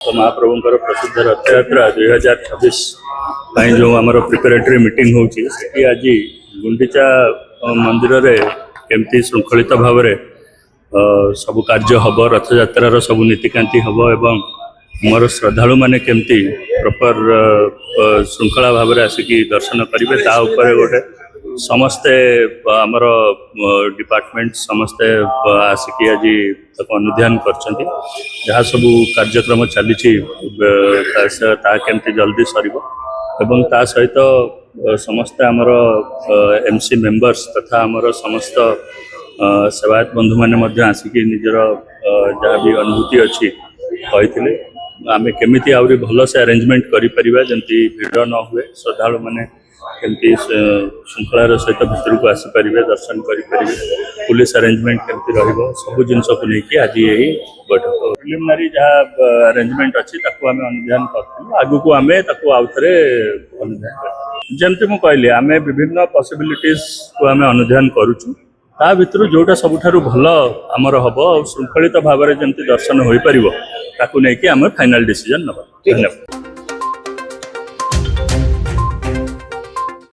तो महाप्रभुंकर प्रसिद्ध रथयात्रा 2026 जो आम प्रिपेरेटरी मीटिंग होची आज गुंडीचा मंदिर रे केमती श्रृंखलित भाव में सब कार्य हम रथयात्रार सब नीतिकांति हम एवं मोर श्रद्धालु मैंने केमती प्रॉपर श्रृंखला भाव में आसिकी दर्शन करेंगे ता उपरे गोटे समस्ते आमर डिपार्टमेंट समस्ते आसिकी आज अनुध्यान कर जहाँ सब कार्यक्रम चली केमती जल्दी सर एवं ता सहित समस्ते आमर एमसी मेंबर्स तथा आमर समस्त सेवायत बंधु मैंने आसिकी निजर जहाँ भी अनुभूति अच्छी कही आम केमी आहरी भल से अरेंजमेंट करें जमी भिड़ न हुए श्रद्धालु मैंने केमती श्रृंखलार सहित भितर को आसीपारे दर्शन करें पुलिस अरेंजमेंट केमती सब जिन को लेकिन आज यही बैठक प्रिलिमिनारी जहाँ अरेंजमेंट अच्छी आम अनुध्यान करूँ आगु को आम आउ थे अनुध्यान कर जमती मुझे कहली आम विभिन्न पॉसिबिलिटीज को आम अनुध्यान करुचु ता भितर जोटा सबुठारु भल आमर हम श्रृंखलित भाव में जमती दर्शन हो पार ताकू नहीं आम फाइनाल डिसीजन नवा। धन्यवाद।